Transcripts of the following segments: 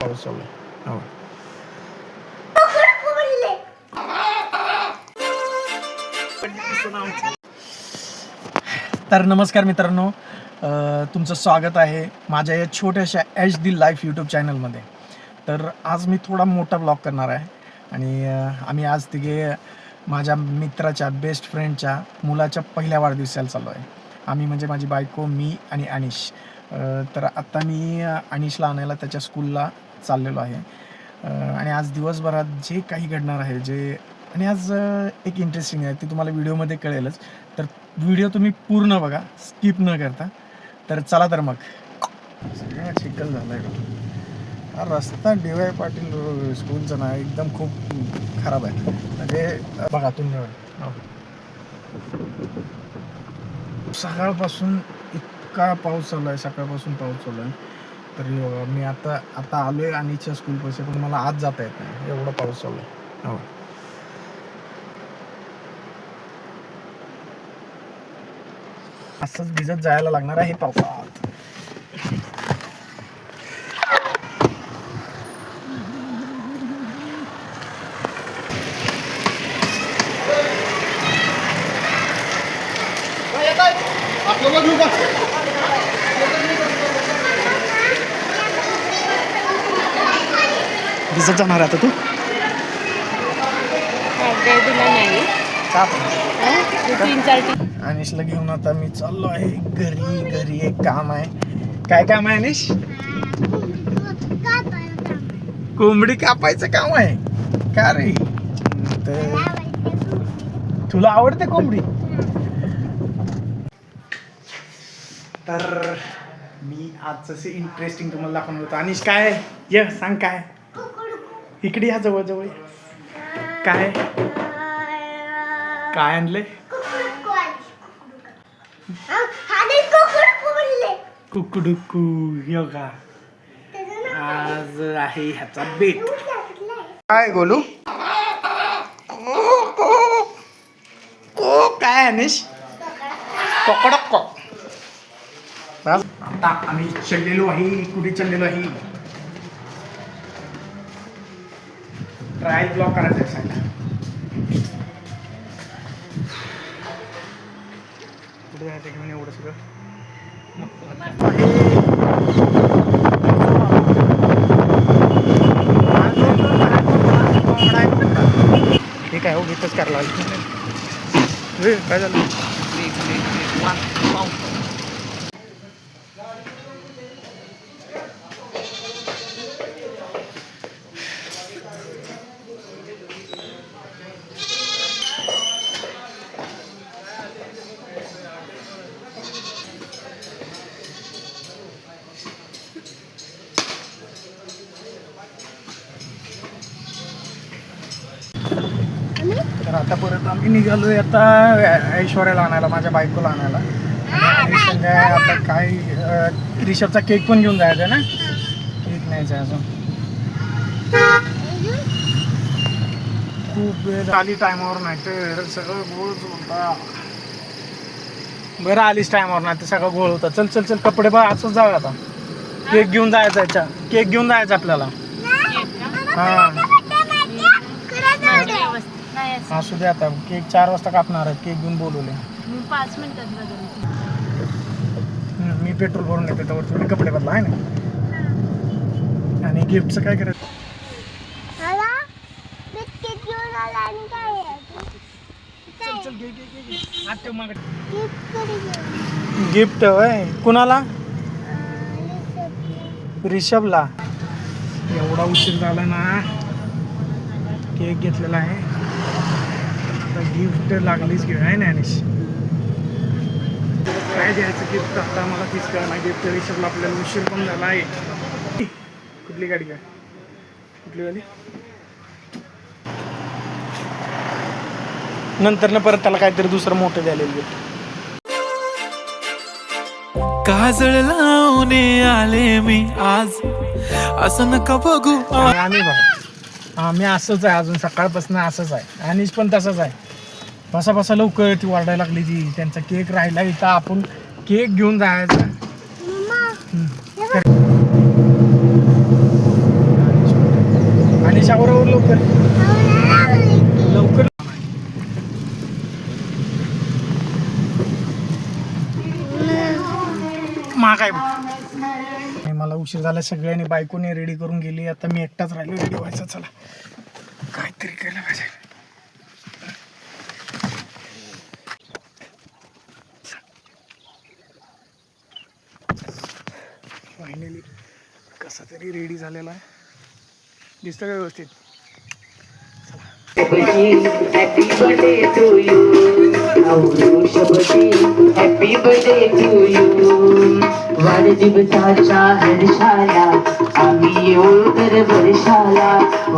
पाऊस चालू आहे. हो. तर नमस्कार मित्रांनो, तुमचं स्वागत आहे माझ्या या छोट्याशा एच डी लाईफ यूट्यूब चॅनलमध्ये. तर आज मी थोडा मोठा ब्लॉग करणार आहे आणि आम्ही आज तिघे माझ्या मित्राच्या बेस्ट फ्रेंडच्या मुलाच्या पहिल्या वाढदिवसाला चाललो आहे. आम्ही म्हणजे माझी बायको, मी आणि अनिश. तर आत्ता मी अनिशला आणायला त्याच्या स्कूलला चाललेलो आहे आणि आज दिवसभरात जे काही घडणार आहे आणि आज एक इंटरेस्टिंग आहे ते तुम्हाला व्हिडिओमध्ये कळेलच. तर व्हिडिओ तुम्ही पूर्ण बघा, स्किप न करता. तर चला तर मग. सगळ्या चिखल झाला आहे. हा रस्ता डी वाय पाटील स्कूलचा ना एकदम खूप खराब आहे. म्हणजे बघा तुम्ही सकाळपासून इतका पाऊस चालू आहे, सकाळपासून पाऊस चालू आहे. तरी मी आता आलो आहे अनिशच्या स्कूल पैसे, पण मला आज जाता येत नाही, एवढा पाऊस चालू आहे. हो, असंच भिजत जायला लागणार आहे पावसात. भिजत जाणार आता तू? अनिशला घेऊन आता मी चाललो आहे घरी एक काम आहे. काय काम आहे अनिश? कोंबडी कापायचं काम आहे का रे? तर तुला आवडते कोंबडी? तर मी आज जसे इंटरेस्टिंग तुम्हाला दाखवणार होतो. अनिश काय ये सांग, काय इकडे या, जवळ जवळ. काय काय आणले? कुकडुकू योगा. आज आहे ह्याचा बेट. काय गोलू? काय अनिश? कोकडक्को. आता आम्ही चाललेलो आहे. कुठे चाललेलो आहे? ट्रायल ब्लॉक करायचं आहे सांगा. कुठे जायचं घेऊन एवढं सगळं? हे काय हो, घेतच करायला काय झालं? तर आता परत आम्ही निघालोय आता ऐश्वर्याला आणायला, माझ्या बायकोला आणायला. आता काय रिषभचा केक पण घेऊन जायचा ना. केक न्यायचा आहे अजून. खूप वेळ आली टायमावर, नाही तर सगळं गोळ होता. बरं आलीच टायमावर, नाही तर सगळं गोळ होता. चल चल चल, कपडे बघ, असंच जाऊ आता. केक घेऊन जायचा, केक घेऊन जायचा आपल्याला. हां असू दे आता. केक 4 वाजता कापणार आहे. केक घेऊन बोलवले. 5 मिनिटात बदल. मी पेट्रोल भरून येते, त्यावर तुम्ही कपडे बदला आहे ना. आणि गिफ्टचं काय करायचं? गिफ्ट होय. कुणाला? रिषभला. एवढा उशीर झाला ना. केक घेतलेला आहे, आता गिफ्ट लागलीच घेऊ आहे ना अनिश. काय द्यायचं गिफ्ट आता मला तीच कळणार. गिफ्ट रिषभला आपल्याला उशीर पण झाला आहे. कुठली गाडी? काय कुठली गाडी? नंतर ना परत त्याला काहीतरी दुसरं मोठं द्यायला गिफ्ट. काजळ लावणे आले मी आज, असं नका बघू. आम्ही बघा, मी असंच आहे अजून सकाळपासून असंच आहे. अनिश पण तसंच आहे. बसा लवकर. ती वाढायला लागली. ती त्यांचा केक राहिला इथं, आपण केक घेऊन जायचा. शावरावर लवकर लवकर. महागाय मला उशीर झाला. सगळ्यांनी बायकोने रेडी करून गेली. आता मी एकटाच राहिलो रेडी व्हायचं. चला काहीतरी केलं पाहिजे. फायनली कसा तरी रेडी झालेला आहे. दिसतं का व्यवस्थित? Happy birthday to you. Happy birthday to you. वाढदिवसाच्या हर्षाला आम्ही येऊ दर वर्षाला.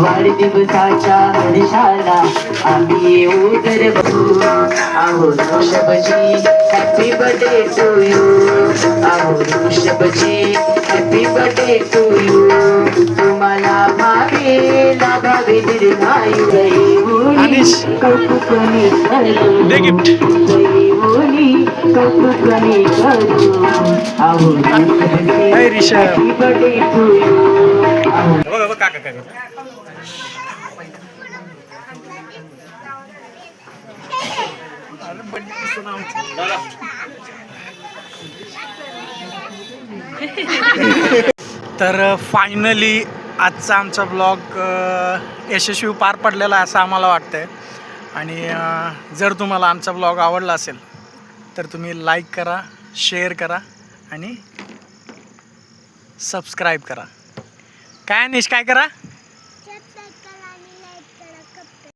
वाढदिवसाच्या हर्षाला आम्ही येऊ दर आहो Rishabhji. Happy birthday to you. आहो Rishabhji happy birthday to you. तुम्हाला भावेला भावे दीर्घायु अनिश कौतुकनी करू. दे गिफ्ट. दैवोनी कौतुकनी करू. आहो hi Rishabh. Happy birthday to you. आहो तर फायनली आजचा आमचा ब्लॉग यशस्वी पार पडलेला आहे असं आम्हाला वाटतंय. आणि जर तुम्हाला आमचा ब्लॉग आवडला असेल तर तुम्ही लाईक करा, शेअर करा आणि सबस्क्राईब करा. काय अनिश काय करा?